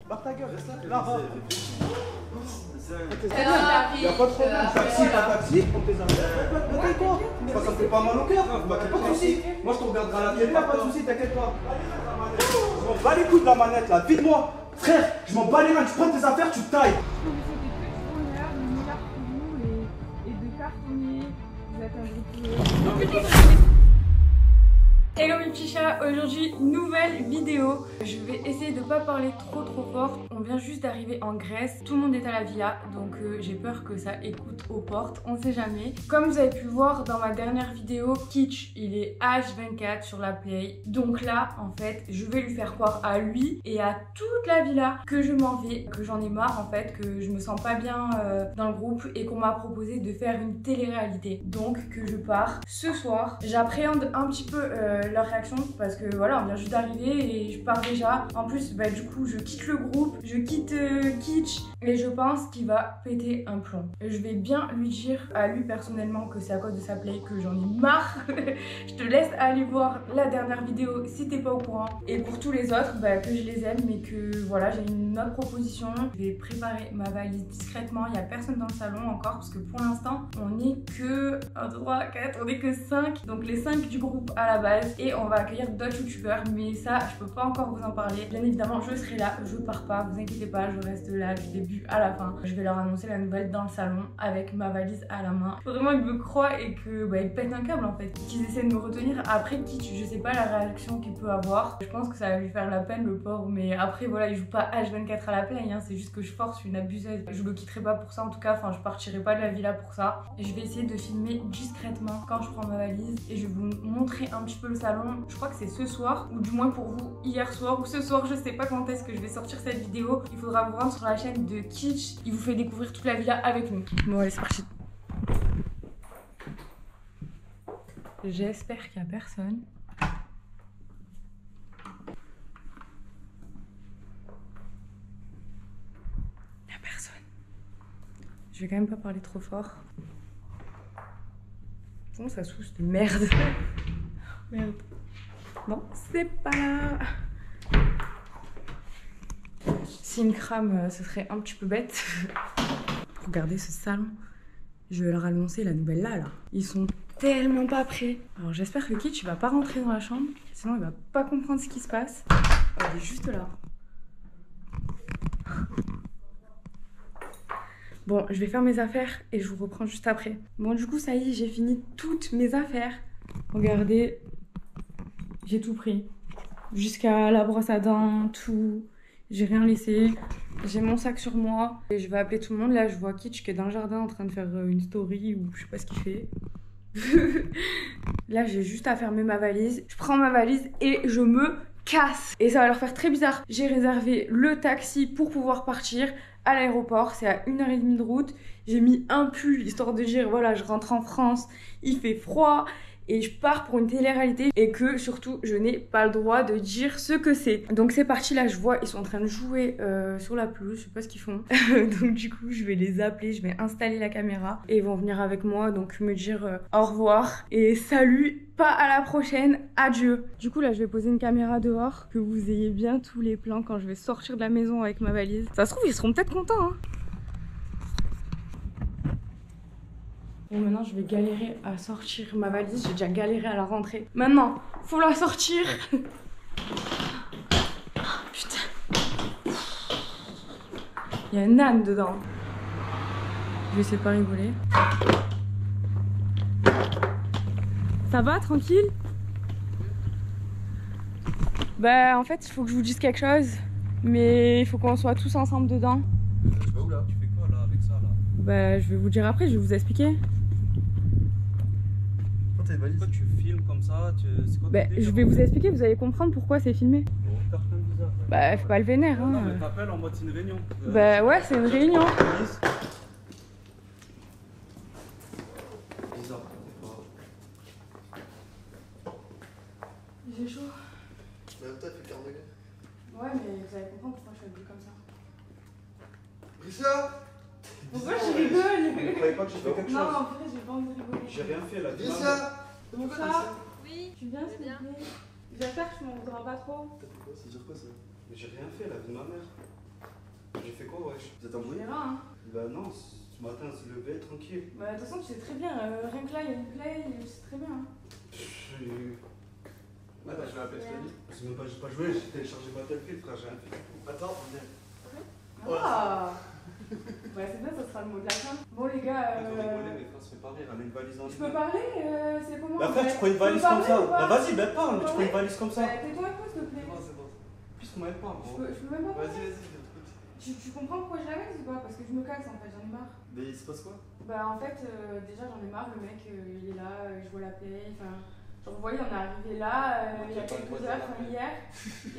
Barre ta gueule. Reste là. Là, va. Y'a pas de problème. Taxi, pas taxi, prends tes affaires. Bataille-toi. Ça me fait pas mal au cœur. Pas de soucis. Moi, je te regarderai à la télé. Pas de soucis, t'inquiète pas. Je m'en bats les couilles de la manette là. Vite-moi. Frère, je m'en bats les mains. Tu prends tes affaires, tu tailles. Hello mes petits chats, aujourd'hui nouvelle vidéo. Je vais essayer de pas parler trop fort. On vient juste d'arriver en Grèce, tout le monde est à la villa, donc j'ai peur que ça écoute aux portes, on sait jamais. Comme vous avez pu le voir dans ma dernière vidéo, Kitch il est H24 sur la play. Donc là en fait je vais lui faire croire à lui et à toute la villa que je m'en vais, que j'en ai marre en fait, que je me sens pas bien dans le groupe et qu'on m'a proposé de faire une télé-réalité. Donc que je pars ce soir. J'appréhende un petit peu leur réaction parce que voilà on vient juste d'arriver et je pars déjà. En plus bah du coup je quitte le groupe, je quitte Kitch et je pense qu'il va péter un plomb. Je vais bien lui dire à lui personnellement que c'est à cause de sa play que j'en ai marre. Je te laisse aller voir la dernière vidéo si t'es pas au courant. Et pour tous les autres bah, que je les aime mais que voilà j'ai une autre proposition. Je vais préparer ma valise discrètement, il n'y a personne dans le salon encore parce que pour l'instant on est que 1, 2, 3, 4, on est que 5, donc les 5 du groupe à la base. Et on va accueillir d'autres youtubeurs, mais ça je peux pas encore vous en parler. Bien évidemment je serai là, je pars pas, vous inquiétez pas, je reste là du début à la fin. Je vais leur annoncer la nouvelle dans le salon avec ma valise à la main. Faut vraiment ils me croient et que bah, ils pètent un câble en fait, qu'ils essaient de me retenir. Après Kitch, je sais pas la réaction qu'il peut avoir, je pense que ça va lui faire la peine le pauvre, mais après voilà il joue pas H24 à la play hein. C'est juste que je force une abuseuse, je le quitterai pas pour ça en tout cas, enfin je partirai pas de la villa pour ça. Et je vais essayer de filmer discrètement quand je prends ma valise et je vais vous montrer un petit peu le salon. Je crois que c'est ce soir, ou du moins pour vous hier soir ou ce soir, je sais pas quand est-ce que je vais sortir cette vidéo. Il faudra vous rendre sur la chaîne de Kitch, il vous fait découvrir toute la villa avec nous. Bon allez c'est parti. J'espère qu'il y a personne. Il y a personne. Je vais quand même pas parler trop fort. Comment ça souffle de merde. Merde. Non, c'est pas là. Si une crame, ce serait un petit peu bête. Regardez ce salon. Je vais leur annoncer la nouvelle là. Ils sont tellement pas prêts. Alors j'espère que Kitch va pas rentrer dans la chambre. Sinon il va pas comprendre ce qui se passe. Oh, il est juste là. Bon, je vais faire mes affaires et je vous reprends juste après. Bon, du coup, ça y est, j'ai fini toutes mes affaires. Regardez, j'ai tout pris. Jusqu'à la brosse à dents, tout. J'ai rien laissé. J'ai mon sac sur moi. Et je vais appeler tout le monde. Là, je vois Kitch qui est dans le jardin en train de faire une story ou je sais pas ce qu'il fait. Là, j'ai juste à fermer ma valise. Je prends ma valise et je me casse. Et ça va leur faire très bizarre. J'ai réservé le taxi pour pouvoir partir à l'aéroport, c'est à 1h30 de route. J'ai mis un pull histoire de dire voilà je rentre en France, il fait froid et je pars pour une télé-réalité et que surtout je n'ai pas le droit de dire ce que c'est. Donc c'est parti, là je vois ils sont en train de jouer sur la pelouse, je sais pas ce qu'ils font. Donc du coup je vais les appeler, je vais installer la caméra et ils vont venir avec moi, donc me dire au revoir et salut, pas à la prochaine, adieu. Du coup là je vais poser une caméra dehors, que vous ayez bien tous les plans quand je vais sortir de la maison avec ma valise. Ça se trouve ils seront peut-être contents hein. Bon maintenant je vais galérer à sortir ma valise, j'ai déjà galéré à la rentrer. Maintenant, faut la sortir. Putain. Il y a un âne dedans. Je vais essayer de pas rigoler. Ça va, tranquille? Bah en fait il faut que je vous dise quelque chose. Mais il faut qu'on soit tous ensemble dedans. Tu vas où là? Tu fais quoi là avec ça là? Bah je vais vous dire après, je vais vous expliquer. Pourquoi tu filmes comme ça? Quoi Bah je vais vous expliquer, vous allez comprendre pourquoi c'est filmé. Bon, personne bizarre. Bah fais pas le vénère hein. Non mais t'appelles en mode c'est une réunion. Bah ouais c'est une réunion. Bizarre. J'ai chaud. Mais toi, tu fais carrément. Ouais mais vous allez comprendre pourquoi je suis habillée comme ça. Rissa! Pourquoi je rigole? Vous croyez pas que j'ai fait quelque Non chose? en vrai j'ai pas envie de rigoler. J'ai rien fait là. Rissa! Donc ça, Oui, tu viens s'il te plaît? J'espère que tu m'en voudras pas trop. T'as fait quoi? C'est dire quoi ça? Mais j'ai rien fait, la vie de ma mère. J'ai fait quoi, wesh? Vous êtes Tu embrouillé? verras, hein. Bah non, ce matin, on se levait tranquille. Bah, de toute façon, tu sais très bien, rien que là, il y a une play, tu sais très bien. Hein. Ouais, bah, je vais appeler Tony. J'ai pas joué, j'ai téléchargé Battlefield, frère, j'ai rien fait. Attends, on est. Ah ouais, c'est bien, ça sera le mot de la fin. Bon, les gars, Attends, rigoler, mais frère, ça fait pas rire, elle a une valise en tu peux parler c'est comment? Bah frère, tu prends une Tu peux valise comme parler ça. ou pas? Bah vas-y, bah parle, tu prends une valise comme ça. Bah, tais-toi un peu, s'il te plaît. C'est bon, c'est bon. Puisqu'on m'aime pas, Je gros. peux même pas parler. Vas-y, vas-y, je t'écoute. Tu comprends pourquoi je la mets ou pas? Parce que je me casse en fait, j'en ai marre. Mais il se passe quoi? Bah en fait, déjà j'en ai marre, le mec il est là, je vois la play, enfin... Genre vous voyez, on est arrivé là, il y a quelques heures, enfin hier,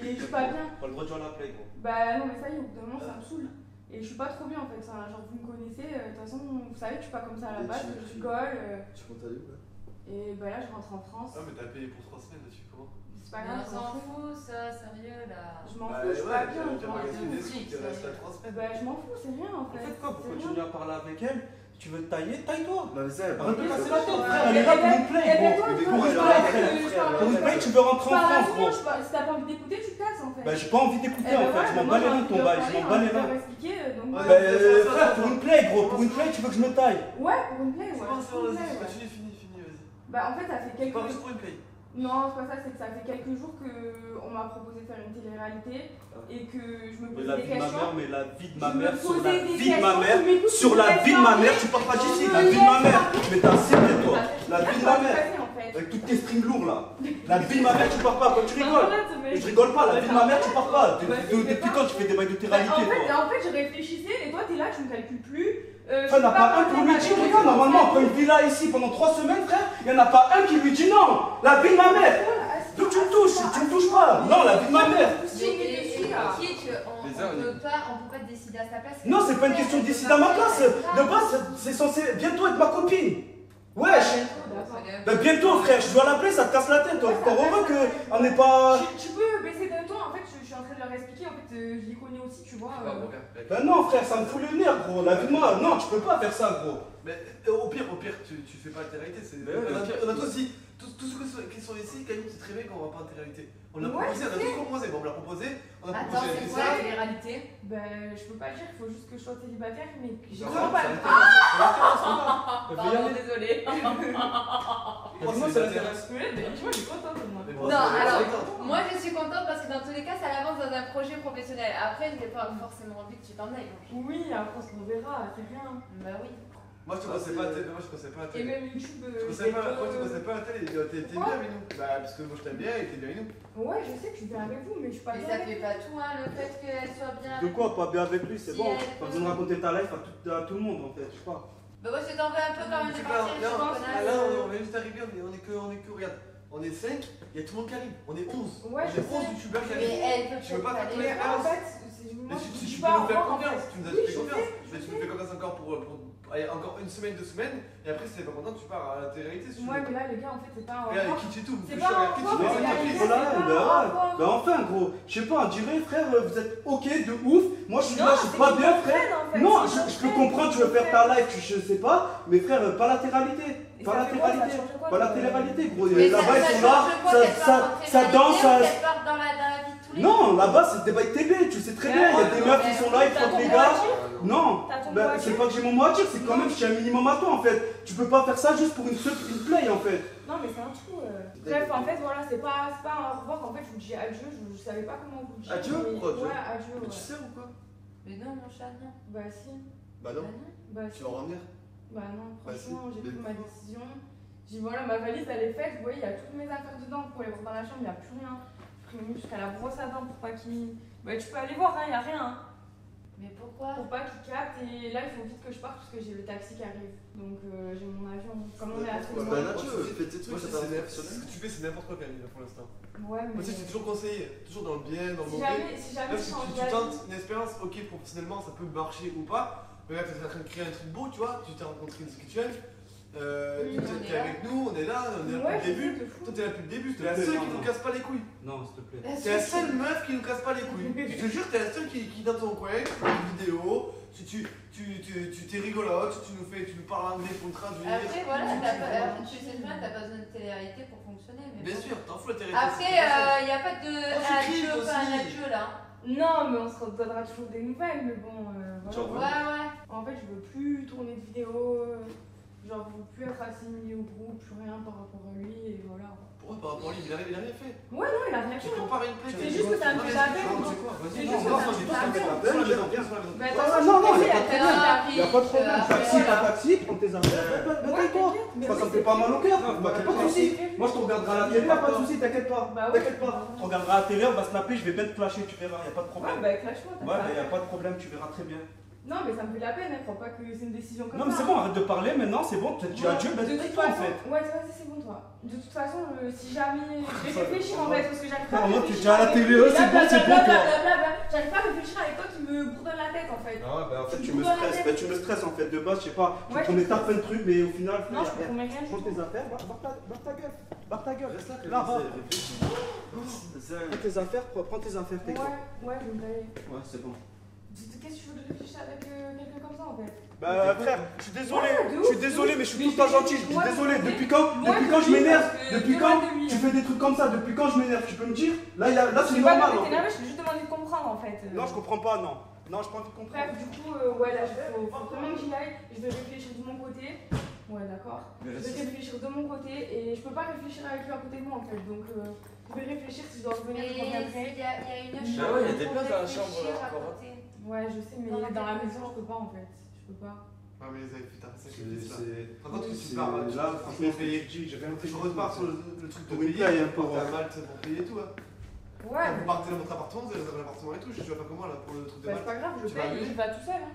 et je suis pas bien. Pas le droit de jouer à la play, gros. Bah non mais ça y est, au bout d'un moment ça me saoule. Et je suis pas trop bien en fait, ça, genre vous me connaissez, de toute façon vous savez que je suis pas comme ça à la base, je rigole. Tu comptes aller où là? Et bah là je rentre en France. Ah, mais t'as payé pour 3 semaines, là-dessus, comment? C'est pas Mais grave, on s'en fout, ça, sérieux là. je m'en fous, je suis pas bien, je tu m'en magasines des fous. sous, tu restes là 3 semaines. Bah je m'en fous, c'est rien en En fait. fait, quoi, pour C'est continuer à parler avec elle, tu veux te tailler, taille-toi. Bah, mais ça, Arrête de casser Ouais. la tête, frère, Ouais. elle est là pour une play, Eh ben, gros. toi, Mais toi, comment je je parle parle avec avec je parle Pour une avec- play, tu veux rentrer je en parle France, avec toi, gros. si t'as pas envie d'écouter, tu te casses en fait. Bah j'ai pas envie d'écouter Eh ben en fait, voilà, je m'en moi, bats les j'ai reins de ton envie bail, de je m'en parler, bats les j'ai envie de reins. leur expliquer, donc Ouais, voilà. Frère, pour une play, gros, pour une play, tu veux que je me taille. Ouais, pour une play, C'est ouais. bon, c'est pour bon, une play, vas-y. ouais. Fini, vas-y. Bah en fait, ça fait C'est pas quelques... juste pour une play. Non, c'est pas ça, c'est que ça fait quelques jours qu'on m'a proposé de faire une télé-réalité et que je me Mais posais la des vie de ma questions. mère, mais la vie de ma Je me mère, sur posais la des vie de ma questions, mère, tu m'écoutes, sur tu la me vie de ma laisses mère, parler. tu parles pas d'ici, Tu la me vie de ma laisses mère. parler. Mais t'as assez de toi, C'est la bien, vie de toi, ma tu mère. connais, en fait. Avec toutes tes strings lourds là. La vie de ma mère, tu parles pas, quand tu Bah, rigoles. arrête, mais- Et je rigole pas, la vie de ma mère, tu parles pas. Bah, tu fais Depuis pas. quand tu fais des bails de Bah, télé-réalité, toi? en fait, je réfléchissais et toi, t'es là, tu me calcules plus. Frère, il n'y en a pas un pour lui dire, regarde, normalement, on prend une villa ici pendant 3 semaines, frère, il n'y en a pas un qui lui dit non. La vie de ma mère. D'où tu me touches? Tu me touches pas. Non, la vie de ma mère. On peut pas décider à sa place. Non, c'est pas une question de décider à ma place. De base, c'est censé bientôt être ma copine. Wesh. Bah bientôt, frère, je dois l'appeler, ça te casse la tête. Encore heureux qu'on n'est pas... Tu peux baisser d'un ton, en fait, je suis en train de leur expliquer, en fait, je les connais aussi, tu vois. Bah non, frère, ça me fout les nerfs, gros. La vie de moi, non, tu peux pas faire ça, gros. Mais au pire, tu fais pas la télé-réalité. Mais ouais, On a tous dit, tous ceux qui sont ici, quand même, c'est très bien qu'on va pas en télé-réalité. On l'a Ouais, proposé, on a je sais. tous proposé. Bon, on l'a proposé, on a Attends, proposé. c'est quoi la télé-réalité? Ben, je peux pas le dire, il faut juste que je sois célibataire, mais que j'ai Ça, vraiment ça pas. l'intéresse. Pardon, désolé. Moi, ça l'intéresse. Mais tu vois, je suis contente de moi. Mais Non, bon, c'est alors, intéressant. moi je suis contente parce que dans tous les cas, ça avance dans un projet professionnel. Après, je n'ai pas forcément envie que tu t'en ailles. Oui, après, on verra, c'est rien. Bah oui. Moi, je te conseille pas la télé. Moi, je te conseille pas la Et télé. même YouTube. Je te conseille pas la télé. T'es bien avec nous. Bah, parce que moi, je t'aime bien et t'es bien avec nous. Ouais, je sais que je suis bien avec vous, mais je suis pas Mais bien ça avec fait vous. pas tout, hein, le fait qu'elle soit bien. De quoi, pas bien avec lui, c'est Si bon. elle- Pas besoin de raconter ta life à tout le monde, en fait, je sais pas. Bah ouais, je t'en veux un peu quand même de C'est partir, pas- je pense. Là, on vient juste d'arriver, on est que, regarde, on est 5, il y a tout le monde qui arrive, on est 11. Ouais, on je est 11 sais. youtubeurs qui Mais arrivent. elle peut Tu veux pas faire peut-être ton aller. Mais en fait, moi, Mais je tu dis peux pas nous faire au revoir, en confiance, fait. tu nous as Oui, fait je confiance. sais, Mais je tu nous sais. fais confiance encore pour allez, encore une semaine, 2 semaines, et après, si t'es pas content, tu pars à la télé-réalité. Si tu Ouais, veux. mais là, les gars, en fait, c'est pas un Regarde, revoir. qui tu tout, C'est je pas regarde, un qui tu revoir, tout, c'est c'est la ta vie. fille. Voilà, c'est bah pas ouais. rapport. Bah enfin, gros, je sais pas, on dirait, frère, vous êtes ok de ouf. Moi, je suis là, je suis c'est pas qu'ils bien, comprennent, frère. en fait, Non, c'est qu'ils je peux comprennent, comprendre, tu veux faire ta live, je sais pas, mais frère, pas la télé-réalité. Et Pas ça la fait quoi, ça télé-réalité. change quoi, Pas la que- télé-réalité, gros. Mais Là-bas, ils sont là, change quoi qu'elle parte en ça danse, télé-réalité ou ça. qu'elle parte dans la vie de tous les Non, là-bas, c'est des bails TV, tu sais très bien. Il y a des meufs qui sont là, ils T'as frottent ton les mot à gars. dire Non, T'as ton bah, mot à c'est dire pas que j'ai mon mot à dire, c'est quand même, j'ai un minimum à toi en fait. Tu peux pas faire ça juste pour une play en fait. Non, mais c'est un trou. Bref, en fait, voilà, c'est pas un au revoir. En fait, je vous dis adieu. Je savais pas comment vous dire. Adieu mais- Pourquoi adieu Ouais, adieu. Mais Ouais. tu sais ou quoi? Mais non, mon chat, non. Bah, si. Bah non, Bah, tu si. vas revenir. Bah, non, Bah, franchement, si. j'ai Mais pris ma décision. J'ai dit, voilà, ma valise, elle est faite. Vous voyez, il y a toutes mes affaires dedans. Pour les voir dans la chambre, il n'y a plus rien. J'ai pris jusqu'à la brosse à dents pour pas qu'il. Bah, tu peux aller voir, il n'y a rien. Hein. Mais pourquoi? Pour pas qu'il capte. Et là, il faut vite que je parte parce que j'ai le taxi qui arrive. Donc, j'ai mon avion. Comme on est à Bah, Toulouse. Nacho, fais tes trucs, moi, ça c'est t'a ce impressionné. que tu fais, c'est n'importe quoi, Camille, pour l'instant. Ouais, mais. Moi, tu sais, c'est toujours conseillé, toujours dans le bien, dans le Si mauvais. jamais Là, je si change tu d'avis. tentes une expérience, ok, professionnellement, ça peut marcher ou pas. Mais là, tu es en train de créer un truc beau, tu vois. Tu t'es rencontré une kitchen. Oui, on Tu est es là. avec nous, on est là Ouais, depuis le début. de fou. Toi, t'es là depuis le début, t'es la S'il te seule plaît, qui non, nous non. casse pas les couilles. Non, s'il te plaît. T'es la seule meuf qui nous casse pas les couilles. Je te jure, t'es la seule qui dans ton coin, tu fais des vidéos, tu t'es rigolote, tu nous parles anglais pour le traduire. Après, voilà, après, tu sais bien, t'as pas besoin de télé-réalité pour fonctionner. Mais Bien bon. sûr, t'en fous la télé. Après, il n'y a pas de Oh, tu adieu, cries, pas un aussi. adieu là. Non, mais on se redonnera toujours des nouvelles, mais bon, Genre, voilà. Ouais. En fait, je veux plus tourner de vidéos, genre, je veux plus être assimilée au groupe, plus rien par rapport à lui, et voilà. Pourquoi par rapport à lui? Il a rien fait. Ouais, non, il a rien Tu fait. compares une plaie. C'est juste que ça me fait la peine. C'est juste que ça me fait la peine. Bah, non, il y a pas de problème. Y a pas de problème. Taxi, pas taxi, prends tes affaires. Bataille-toi. Moi, ça me fait pas mal au cœur. Bah, y'a pas de soucis. Moi, je te regarderai à la télé, y'a pas de soucis, t'inquiète pas. T'inquiète pas. Tu regarderas à la télé, on va snapper, je vais bien te flasher, tu verras, y'a pas de Ouais, problème. bah, clash-moi. Ouais, mais y'a pas de problème, tu verras très bien. Non, mais ça me fait la peine, hein. Crois pas que c'est une décision comme ça. Non, mais c'est bon, arrête de parler maintenant, c'est bon, tu as Dieu, De ben toute toi en façon, fait. ouais, vas-y, c'est bon, toi. De toute façon, si jamais. Je vais réfléchir en fait, parce que j'arrive pas à Moi, tu es réfléchir. déjà à la télé, c'est bon, c'est bon, toi. J'arrive pas à réfléchir avec toi, tu me bourdonnes la tête en fait. Ah ouais, bah en fait, tu me stresses. Bah, tu me stresses en fait, de base, je sais pas. Tu promets tas plein de trucs, mais au final, Non, je promets rien. prends tes affaires, barre ta gueule. Barre ta gueule. Reste là, Là, va. réfléchis. Prends tes affaires, prends tes affaires, t'es quoi? Ouais, je vais me tailler. Ouais, c'est bon. Qu'est-ce que tu veux que je réfléchisse avec quelqu'un comme ça en fait? Bah frère, je suis désolé, Ouais, de je suis ouf, désolé, de mais je suis ouf. tout le temps gentil, je suis Moi, désolé. de Depuis quand je m'énerve, depuis quand tu fais des trucs comme ça, depuis quand je m'énerve, tu peux me dire? Là c'est Je vais pas normal. te t'énerver, je t'ai juste demandé de comprendre en fait. Non, je comprends pas, non. Non, je pense que tu comprends. Bref, du coup, ouais, là, faut vraiment que j'y aille. Je vais réfléchir de mon côté. Ouais, d'accord. Je vais réfléchir de mon côté et je peux pas réfléchir avec lui à côté de moi en fait. Donc, je vais réfléchir si je dois revenir, je reviendrai. Il y a une Ah chambre. ouais, il y a des pour places dans la réfléchir chambre, à encore. côté. Ouais, je sais, mais dans la maison, je peux pas en fait. Je peux pas. Ah, mais les avez fait un sac C'est. Par contre, tu pars Là, franchement, j'ai rien Tu repars sur le truc de Pour une payer. plaie, hein, T'as Malte pour payer tout. Hein. Ouais, Vous partez dans votre appartement, vous avez réservé l'appartement et tout. Je vais faire comment là pour le truc de bah, c'est Malte? pas grave, je Tu vas paye, allumer il va tout seul. Hein.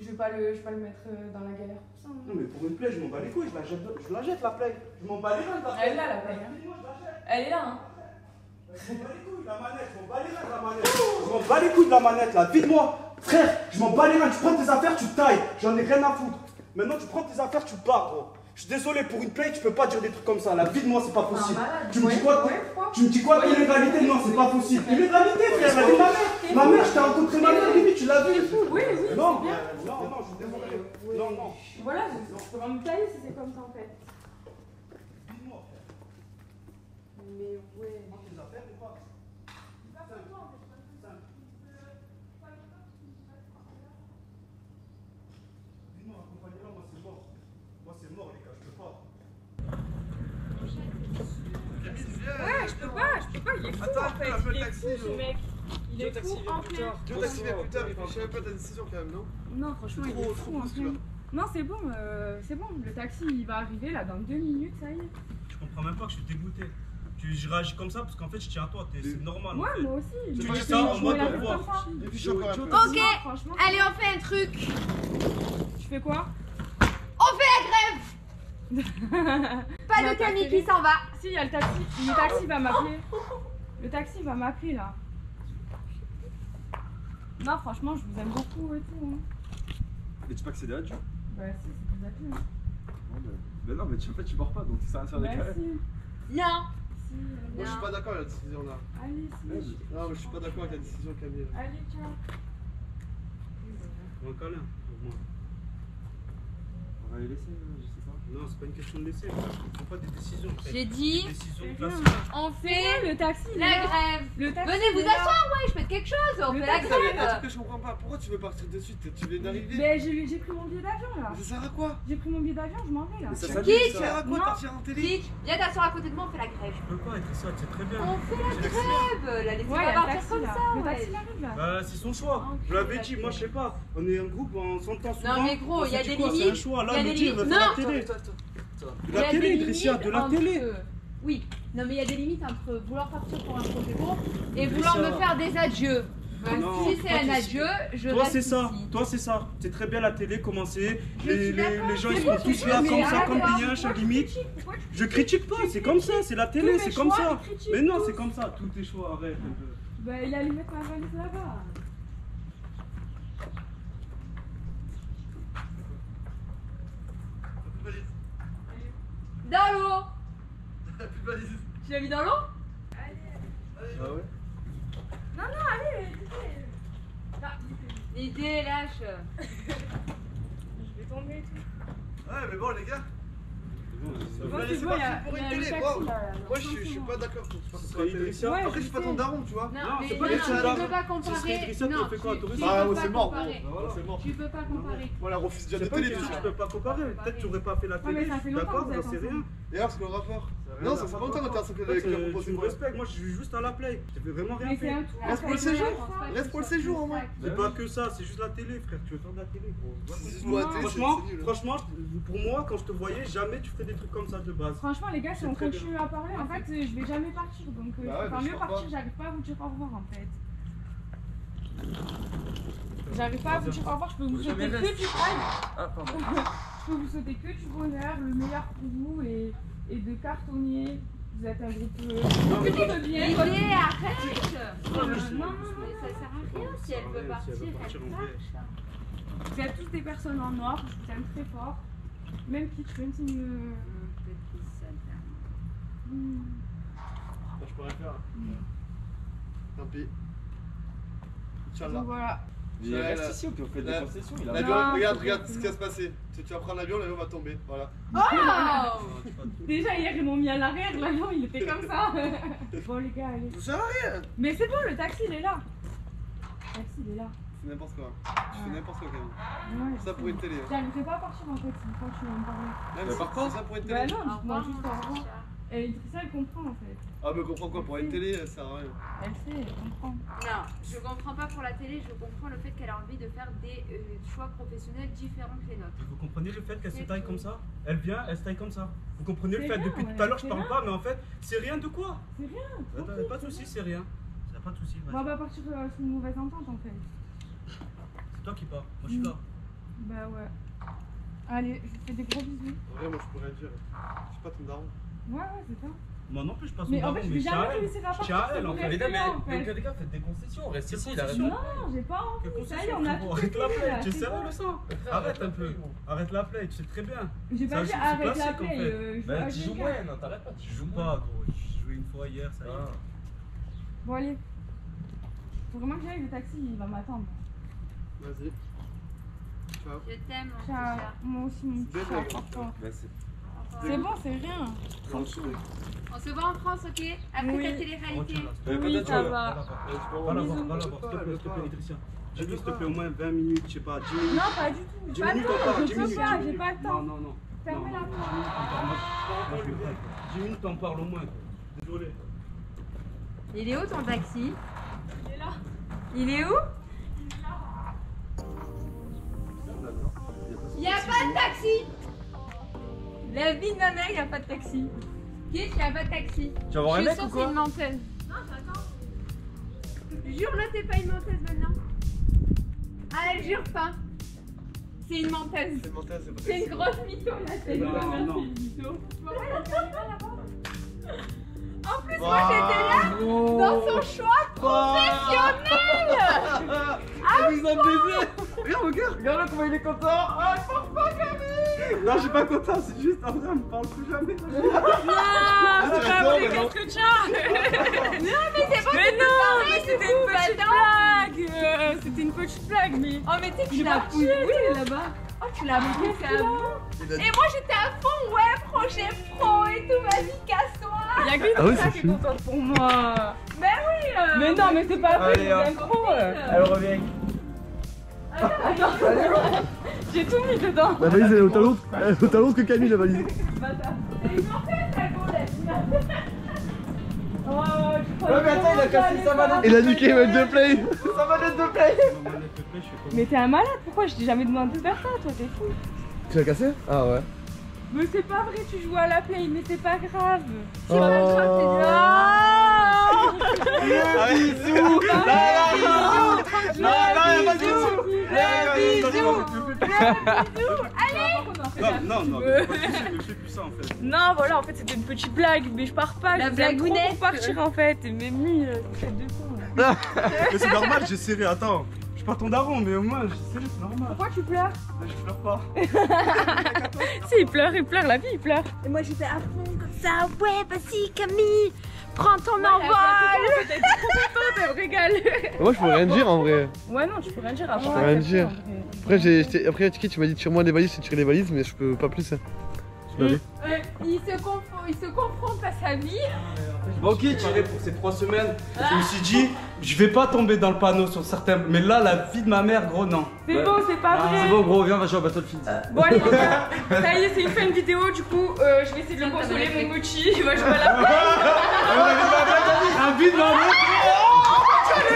Je vais pas le mettre dans la galère pour ça. Hein. Non, mais pour une plaie, je m'en bats les couilles, je la jette la plaie. Je m'en bats les reins de la plaie. Elle est là la plaie. Hein. Moi, je la jette. Elle est là, hein. Je m'en bats les couilles, la manette, je m'en bats les reins de la manette. Je m'en bats les couilles de la manette là, vide-moi. Frère, je m'en bats les reins, tu prends tes affaires, tu tailles. J'en ai rien à foutre. Maintenant, tu prends tes affaires, tu pars, gros. Je suis désolé, pour une play, tu peux pas dire des trucs comme ça là. Vide-moi, c'est pas possible. Tu me dis quoi? Tu me dis quoi? Illégalité? Non, c'est pas possible. Illégalité, frère, elle est ma mère. Ma mère, je t'ai rencontré ma mère, limite, tu l'as vu. Oui, Non, c'est bien. non, je suis désolé. Non, non. Voilà, je peux pas me tailler si c'est comme ça en fait. Dis-moi, frère. Mais ouais. Prends tes affaires ou pas? Dis-moi, accompagnez-la, moi c'est mort. Moi c'est mort, les gars, je peux pas. Ouais, je peux pas, il est fou Attends, en fait. un peu Il le est taxi, fou ce genre. mec. Il est fou en plein. Joe, taxi, viens plus tard, réfléchis un peu à ta décision quand même, non? Non, franchement, il est fou en brusque, plein. là. Non, c'est bon, le taxi il va arriver là dans 2 minutes, ça y est. Tu comprends même pas que je suis dégoûté. Je réagis comme ça parce qu'en fait je tiens à toi, c'est normal. Ouais, en fait. moi aussi. Tu je dis vais ça en jouer mode la au vie revoir. comme ça. Réfléchis encore un peu. Ok, Non, franchement. allez, on fait un truc. Tu fais quoi? On fait la grève. Pas de Camille qui s'en va. Si, il y a le taxi. Le taxi va m'appeler. Le taxi va m'appeler là. Non, franchement, je vous aime beaucoup et tout. Hein. Mais tu peux accéder à Dieu. Bah, si, c'est plus à tout. Hein. Mais non, mais en fait, tu pars pas, donc ça sert à Bah, rien. si. Non. Si, Moi je suis pas d'accord avec la décision là. allez, si. Non, mais je suis pas d'accord avec la décision Camille. Allez, ciao. Ou un câlin, pour moi. On va les laisser, je sais pas. Non, c'est pas une question de laisser, je comprends pas des décisions. en fait. J'ai dit, Des décisions C'est classiques. on fait Le taxi, il est la là. grève. Le taxi. Venez il vous est là. asseoir, ouais, je fais quelque chose. On Le fait la taxi, Il y a un grève. truc que je comprends pas. Pourquoi tu veux partir de suite? Tu viens d'arriver? Mais j'ai pris mon billet d'avion là. Mais ça sert à quoi? J'ai pris mon billet d'avion, je m'en vais là. Mais ça Ça s'habille, sert à quoi Non. partir en télé? Kitsch, viens t'asseoir à côté de moi, on fait la grève. Je peux pas être ça, c'est très bien. On fait la C'est grève. La laissez Ouais, pas il y a le partir taxi comme là. ça, Le ouais. taxi il arrive là. Bah, c'est son choix. Ok, Je l'avais dit, moi je sais pas. On est un groupe, on s'entend souvent. Non mais gros, il y a On s'est des dit quoi, limites. C'est un choix, Il là, y a le des dire, il va limites. faire Non. la télé. Attends. De Il y a la télé, des Idrissia, limites de la entre- télé. Oui, non mais il y a des limites entre vouloir partir pour un projet pro et Idrissia. vouloir me faire des adieux. Non, Si c'est toi, un tu- adieu, je Toi reste c'est ça, ici. toi c'est ça. C'est très bien la télé, commencer. Je suis Les d'accord, gens c'est ils bon, sont tous c'est là bon, comme mais ça, arrête, comme arrête, des yinches à limite. Je critique pas, c'est comme ça, c'est la Tous télé, mes c'est comme choix, ça. il critique Mais non, tous. c'est comme ça, tous tes choix, arrête un peu. Bah, il allait mettre ma valise là-bas. Dans l'eau. Plus de valise. Tu l'as mis dans l'eau? Ah ouais? Non, non, allez, L'idée, lâche. je vais tomber et tout. Ouais, mais bon, les gars. Allez, c'est parti pour une télé. Moi, je suis pas d'accord. Ouais, Après, je suis pas ton daron, tu vois. Non, mais c'est non, pas les tu standards. peux pas Ce comparer. serait Idrissa qui Non, fait quoi, tu Tourisme peux Ah, ouais, pas c'est mort, comparer. c'est mort. Tu peux pas comparer. Voilà, refuse déjà de C'est pas télé, que tout tu ça. peux pas comparer. Peut-être tu aurais pas fait la Ouais, télé. mais ça fait longtemps D'accord, que vous j'en êtes sais rien. Et alors, c'est quoi le rapport? Non, ça fait longtemps que t'es ensemble avec la proposition. Tu me respectes, moi je suis juste à la play. Je fais vraiment rien Mais c'est fait. un tout. Reste pour le séjour. Reste pour le séjour, en vrai. C'est pas que ça, c'est juste la télé, frère. Tu veux faire de la télé, gros. C'est juste pour la télé, Franchement, c'est nul. franchement, pour moi, quand je te voyais, jamais tu ferais des trucs comme ça de base. Franchement, les gars, si C'est on très continue à parler, en fait, je vais jamais partir. Donc, Bah ouais, enfin, mais je mieux pars partir, pas. j'arrive pas à vous dire au revoir en fait. J'arrive pas à vous dire au revoir, je peux vous souhaiter que du pride. Ah, pardon. Je peux vous souhaiter que du bonheur, le meilleur pour vous et de cartonnier. Vous êtes un groupe plutôt bien. Olivier, arrête. Non, Mais ça sert à rien. Si elle veut partir, elle part. Vous êtes tous des personnes en or, je vous aime très fort. Même Kitch, même si me. Je peux rien faire. Tant pis. Donc Inch'Allah. voilà. Il reste ici ou puis on fait des Là- concessions. Il a L'avion, Non, regarde ce qui va se passer. Tu vas prendre l'avion, l'avion va tomber. Voilà. Oh. Déjà hier ils m'ont mis à l'arrière, l'avion il était comme ça. Bon les gars, allez. Ça sert à rien. Mais c'est bon, le taxi il est là. Le taxi il est là. C'est n'importe quoi. Tu fais n'importe quoi, Camille. Ouais, Ça pour une télé. Hein. j'arriverai pas à partir en fait, une fois que tu vas me parler. Même Mais si par c'est contre- ça pour une Bah télé. non, Au moi revoir, juste mon au revoir. chat. Et Idrissa elle comprend en fait. Ah, mais comprends quoi, pour une télé, ça sert à rien. Elle sait, elle comprend. Non, je comprends pas pour la télé, je comprends le fait qu'elle a envie de faire des choix professionnels différents que les nôtres. Vous comprenez le fait qu'elle se taille comme ça? Elle vient, elle se taille comme ça. Vous comprenez le C'est fait rien, depuis ouais, tout à l'heure je c'est parle rien. pas, mais en fait, c'est rien de quoi? C'est rien. Attends, pas de soucis, c'est rien. Y a pas de soucis, On vas-y. va pas partir sous une mauvaise entente en fait. C'est toi qui pars, moi je suis là. Bah ouais. Allez, je te fais des gros bisous. En vrai, moi je peux rien dire. Je suis pas ton daron. Ouais, ouais, c'est ça. Moi non plus je passe Mais mon en daron, fait, je mais vais je tiens à jamais elle. réussir à Je partir. tiens à elle en c'est fait. vrai. Mais non, mais en fait. donc, les gars, faites des concessions. Reste ici, il a concessions. raison. Non, j'ai pas Quelle envie. Ça y est, concession, on a frérot? tout Arrête la fait, play, là, tu es c'est sérieux bon. le sang? Arrête un peu, arrête la play, tu sais très bien. J'ai Ça, pas dit c'est arrête la classique, en play. fait. Je joue Bah, à tu joues GK. moins, non, t'arrêtes pas, tu Je joues joue moins. pas gros, j'ai joué une fois hier, ça y est. Ah. Bon, allez. Faut vraiment que j'aille, le taxi il va m'attendre. Vas-y. Ciao. Je t'aime, mon Ciao. petit chat. Moi aussi, mon petit Bien, chat, bien, franchement. Bah, c'est- Au C'est revoir. bon, c'est rien. On se voit en France, ok? Après Oui. ta télé-réalité. Oui, ça va. Va la voir, Bisous. va la voir, s'il te plaît, Idrissa. J'ai vu, s'il te plaît, au moins 20 minutes, je sais pas, 10 minutes. Non, pas du tout. 10 Pas le minutes on temps, parle, je 10 peux minutes. pas, 10 j'ai pas le temps. Non, non. Fermez la porte. 10 minutes on parle au moins. Désolé. Il est où ton taxi? Il est là. Il est où? Il y a pas de taxi! La vie de ma mère, il y a pas de taxi. Qui il y a pas de taxi? Tu vas voir un Je mec suis ou sûre que c'est quoi? une menteuse. Non, j'attends. Jure-le, t'es pas une menteuse maintenant. Ah, elle jure pas. C'est une menteuse. C'est mental, c'est pas C'est une grosse mytho là, c'est une Non, grosse non. mytho. En plus, moi j'étais là dans son choix professionnel. Ah oui, ça me plaisait. Regarde, regarde. Regarde comment il est content. Ah, il pense pas Camille. Non, je suis pas content, c'est juste en vrai, on me parle plus jamais. Non, c'est pas vrai, qu'est-ce que tu as? Non, mais c'est pas Mais que non, tu mais parlais, c'était du une coup, petite attends. blague. C'était une petite blague, mais. Oh, mais tu sais que Il tu est l'as parti, poussé. oui, là-bas. Oh, tu l'as poussé à bout. Il a dit. Et moi j'étais à fond, ouais, projet pro et tout, vas-y, casse-toi. Il y a que Idrissa qui est contente pour moi. Ben oui. Mais non, mais c'est pas vrai, Allez, je hop. vous aime trop. Elle revient. J'ai tout mis dedans. La valise elle est autant lourde que Camille la valise. Bâtard. C'est une menteuse, ta golette. Oh, je crois Ouais, mais attends, il a cassé sa manette. Il a niqué le de play. Sa manette de play. Mais t'es un malade, pourquoi je t'ai jamais demandé de faire ça, toi t'es fou. Tu l'as cassé? Ah ouais. Mais c'est pas vrai, tu joues à la play, mais c'est pas grave. Oh. Bisous. Non, non, mais je fais plus ça en fait. Non, voilà, en fait c'était une petite blague, mais je pars pas. La je vous aime trop blagounette. pour partir en fait. Mais lui, tête de con. Là. Mais c'est normal, j'ai serré, attends. Je suis pas ton daron, mais au moins j'ai serré, c'est normal. Pourquoi tu pleures? Je pleure pas. Si, il pleure, la vie, il pleure. Et moi j'étais à fond comme ça, ouais, vas-y Camille, prends ton envol. T'es trop contente, elle me régale. Moi je peux rien dire en vrai. Ouais, non, tu peux rien dire à Je peux rien dire. Après, tu m'as dit tire-moi les valises, j'ai tiré les valises, mais je peux pas plus. Il se confronte à sa vie. Bon, ok, tiré pour ces 3 semaines. Je me suis dit, je vais pas tomber dans le panneau sur certains. Mais là, la vie de ma mère, gros, non. C'est bon, c'est pas vrai. C'est bon, gros, viens, on va jouer à Battlefield. Bon, allez, les gars, ça y est, c'est une fin de vidéo. Du coup, je vais essayer de le consoler, mon mochi. Il va jouer à la fin. Un vide dans le.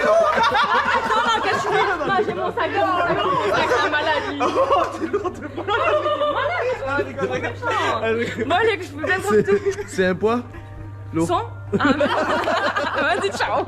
Non, qu'est-ce que tu veux? Non, j'ai mon sac, c'est un malade. Oh, t'es lourd, t'es malade. Bon, allez, je vous aime pour tout. C'est un poids? 100? Ah, vas-y, ciao.